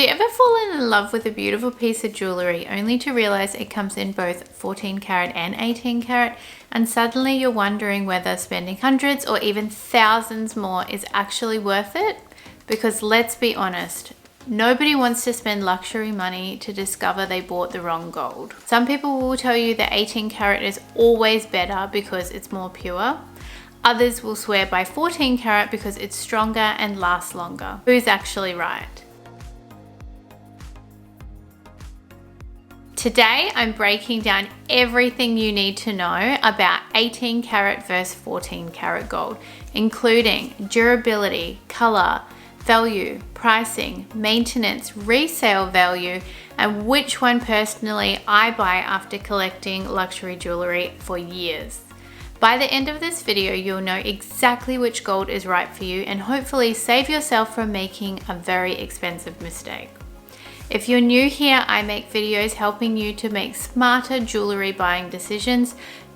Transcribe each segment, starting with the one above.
you ever fallen in love with a beautiful piece of jewellery only to realise it comes in both 14 karat and 18 karat, and suddenly you're wondering whether spending hundreds or even thousands more is actually worth it? Because let's be honest, nobody wants to spend luxury money to discover they bought the wrong gold. Some people will tell you that 18 karat is always better because it's more pure. Others will swear by 14 karat because it's stronger and lasts longer. Who's actually right? Today, I'm breaking down everything you need to know about 18 karat versus 14 karat gold, including durability, color, value, pricing, maintenance, resale value, and which one personally I buy after collecting luxury jewelry for years. By the end of this video, you'll know exactly which gold is right for you and hopefully save yourself from making a very expensive mistake. If you're new here, I make videos helping you to make smarter jewelry buying decisions.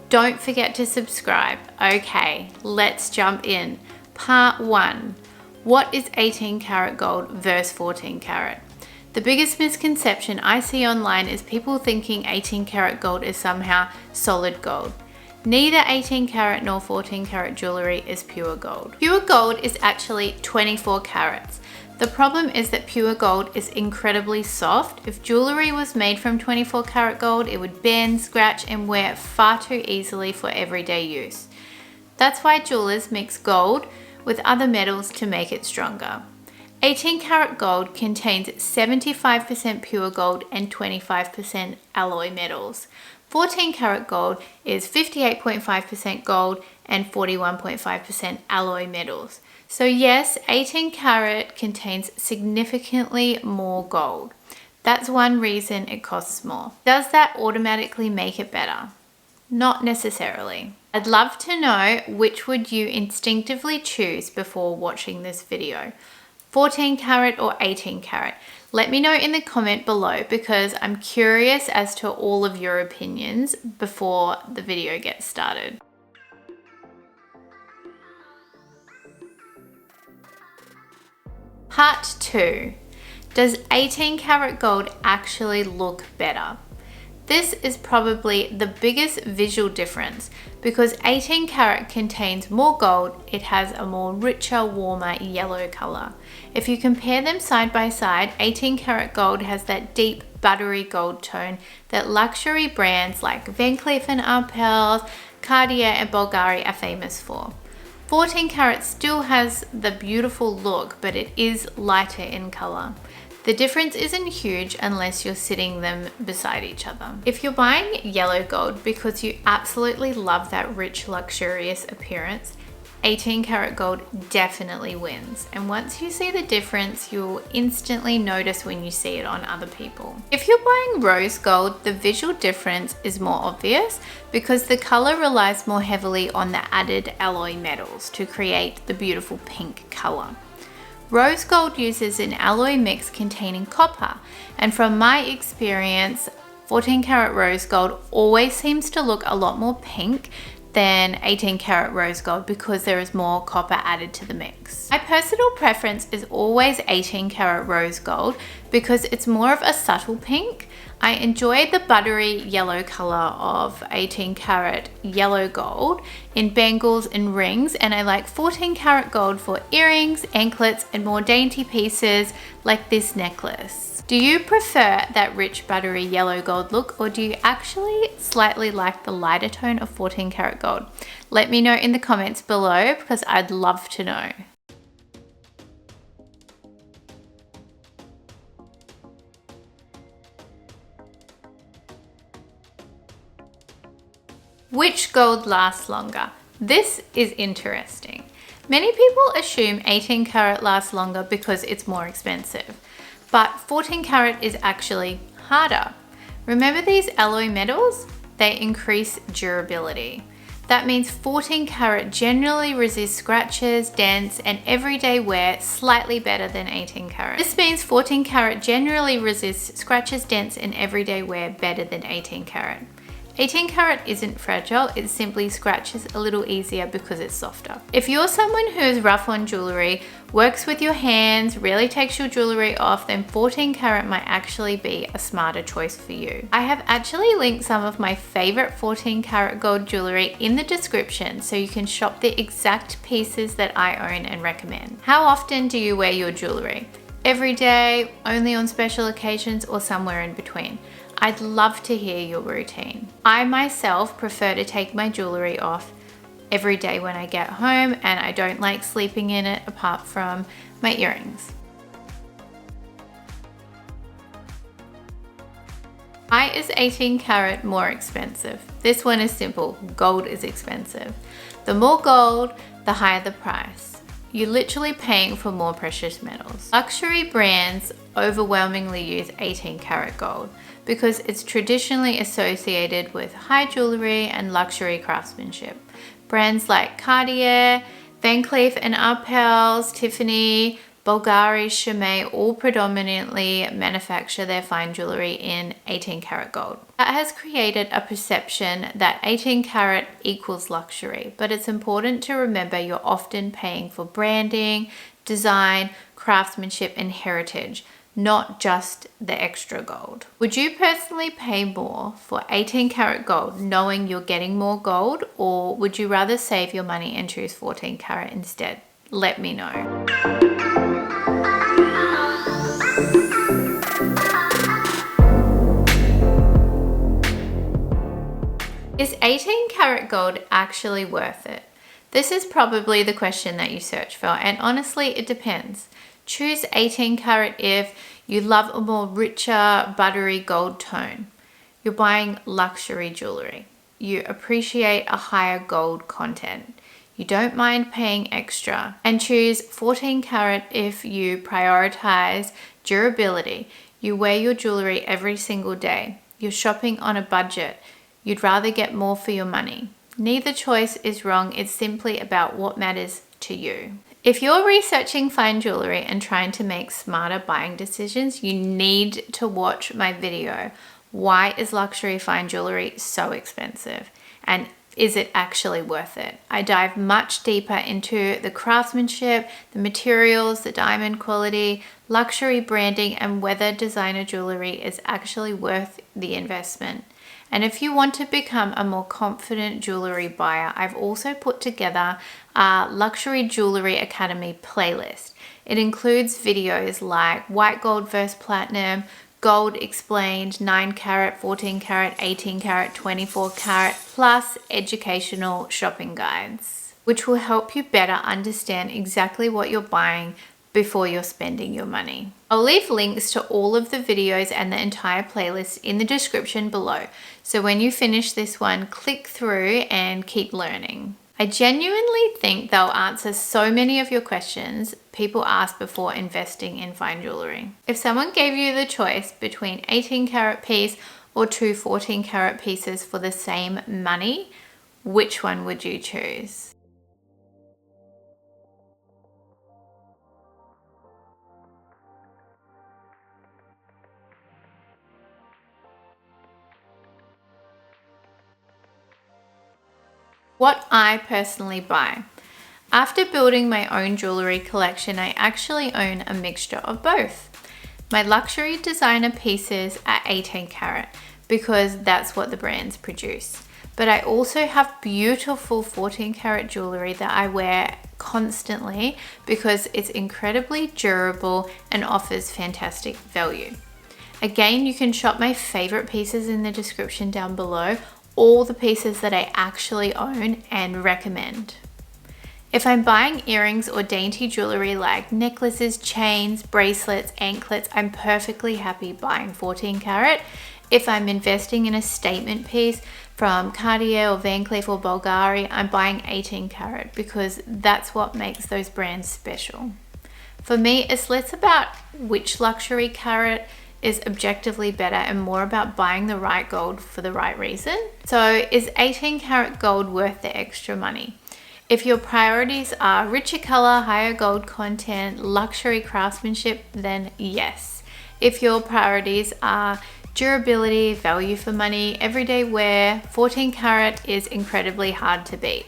Don't forget to subscribe. Okay, let's jump in. Part 1. What is 18 karat gold versus 14 karat? The biggest misconception I see online is people thinking 18 karat gold is somehow solid gold. Neither 18 karat nor 14 karat jewelry is pure gold. Pure gold is actually 24 carats. The problem is that pure gold is incredibly soft. If jewelry was made from 24 karat gold, it would bend, scratch, and wear far too easily for everyday use. That's why jewelers mix gold with other metals to make it stronger. 18 karat gold contains 75% pure gold and 25% alloy metals. 14 karat gold is 58.5% gold and 41.5% alloy metals. So yes, 18 karat contains significantly more gold. That's one reason it costs more. Does that automatically make it better? Not necessarily. I'd love to know which would you instinctively choose before watching this video. 14 karat or 18 karat? Let me know in the comment below because I'm curious as to all of your opinions before the video gets started. Part 2. Does 18 karat gold actually look better? This is probably the biggest visual difference because 18 karat contains more gold, it has a more richer, warmer yellow color. If you compare them side by side, 18 karat gold has that deep buttery gold tone that luxury brands like Cleef Arpels, Cartier and Bvlgari are famous for. 14 karat still has the beautiful look, but it is lighter in color. The difference isn't huge unless you're sitting them beside each other. If you're buying yellow gold because you absolutely love that rich, luxurious appearance, 18 karat gold definitely wins. And once you see the difference, you'll instantly notice when you see it on other people. If you're buying rose gold, the visual difference is more obvious because the color relies more heavily on the added alloy metals to create the beautiful pink color. Rose gold uses an alloy mix containing copper, and from my experience, 14 karat rose gold always seems to look a lot more pink than 18 karat rose gold because there is more copper added to the mix. My personal preference is always 18 karat rose gold because it's more of a subtle pink. I enjoy the buttery yellow color of 18 karat yellow gold in bangles and rings, and I like 14 karat gold for earrings, anklets, and more dainty pieces like this necklace. Do you prefer that rich buttery yellow gold look, or do you actually slightly like the lighter tone of 14 karat gold? Let me know in the comments below because I'd love to know. Which gold lasts longer? This is interesting. Many people assume 18 karat lasts longer because it's more expensive, but 14 karat is actually harder. Remember these alloy metals? They increase durability. That means 14 karat generally resists scratches, dents, and everyday wear slightly better than 18 karat. This means 14 karat generally resists scratches, dents, and everyday wear better than 18 karat. 18 karat isn't fragile, it simply scratches a little easier because it's softer. If you're someone who is rough on jewelry, works with your hands, rarely takes your jewelry off, then 14 karat might actually be a smarter choice for you. I have actually linked some of my favorite 14 karat gold jewelry in the description so you can shop the exact pieces that I own and recommend. How often do you wear your jewelry? Every day, only on special occasions, or somewhere in between? I'd love to hear your routine. I myself prefer to take my jewelry off every day when I get home, and I don't like sleeping in it apart from my earrings. Why is 18 karat more expensive? This one is simple. Gold is expensive. The more gold, the higher the price. You're literally paying for more precious metals. Luxury brands overwhelmingly use 18 karat gold because it's traditionally associated with high jewelry and luxury craftsmanship. Brands like Cartier, Van Cleef and Arpels, Tiffany, Bvlgari, Chimay all predominantly manufacture their fine jewelry in 18 karat gold. That has created a perception that 18 karat equals luxury, but it's important to remember you're often paying for branding, design, craftsmanship, and heritage, not just the extra gold. Would you personally pay more for 18 karat gold knowing you're getting more gold, or would you rather save your money and choose 14 karat instead? Let me know. Is 18 karat gold actually worth it? This is probably the question that you search for, and honestly, it depends. Choose 18 karat if you love a more richer, buttery gold tone. You're buying luxury jewelry. You appreciate a higher gold content. You don't mind paying extra. And choose 14 karat if you prioritize durability. You wear your jewelry every single day. You're shopping on a budget. You'd rather get more for your money. Neither choice is wrong. It's simply about what matters to you. If you're researching fine jewelry and trying to make smarter buying decisions, you need to watch my video. Why is luxury fine jewelry so expensive? And is it actually worth it? I dive much deeper into the craftsmanship, the materials, the diamond quality, luxury branding, and whether designer jewelry is actually worth the investment. And if you want to become a more confident jewelry buyer, I've also put together a Luxury Jewellery Academy playlist. It includes videos like white gold versus platinum, gold explained, 9 karat, 14 karat, 18 karat, 24 karat, plus educational shopping guides, which will help you better understand exactly what you're buying before you're spending your money. I'll leave links to all of the videos and the entire playlist in the description below. So when you finish this one, click through and keep learning. I genuinely think they'll answer so many of your questions people ask before investing in fine jewelry. If someone gave you the choice between 18 karat piece or two 14 karat pieces for the same money, which one would you choose? What I personally buy. After building my own jewelry collection, I actually own a mixture of both. My luxury designer pieces are 18 karat because that's what the brands produce. But I also have beautiful 14 karat jewelry that I wear constantly because it's incredibly durable and offers fantastic value. Again, you can shop my favorite pieces in the description down below, all the pieces that I actually own and recommend. If I'm buying earrings or dainty jewelry like necklaces, chains, bracelets, anklets, I'm perfectly happy buying 14 karat. If I'm investing in a statement piece from Cartier or Van Cleef or Bvlgari, I'm buying 18 karat because that's what makes those brands special. For me, it's less about which luxury carat is objectively better and more about buying the right gold for the right reason. So is 18 karat gold worth the extra money? If your priorities are richer color, higher gold content, luxury craftsmanship, then yes. If your priorities are Durability, value for money, everyday wear, 14 karat is incredibly hard to beat.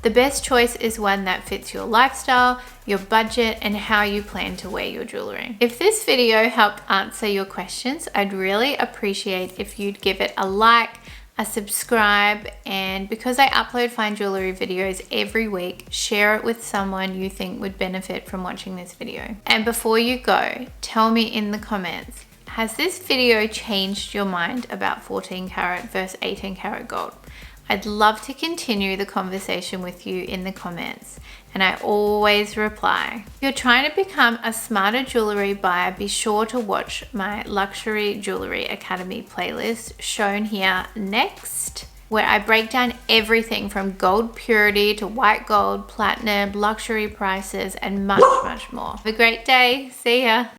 The best choice is one that fits your lifestyle, your budget, and how you plan to wear your jewelry. If this video helped answer your questions, I'd really appreciate if you'd give it a like, a subscribe, and because I upload fine jewelry videos every week, share it with someone you think would benefit from watching this video. And before you go, tell me in the comments, has this video changed your mind about 14 karat versus 18 karat gold? I'd love to continue the conversation with you in the comments, and I always reply. If you're trying to become a smarter jewelry buyer, be sure to watch my Luxury Jewellery Academy playlist shown here next, where I break down everything from gold purity to white gold, platinum, luxury prices, and much, much more. Have a great day. See ya.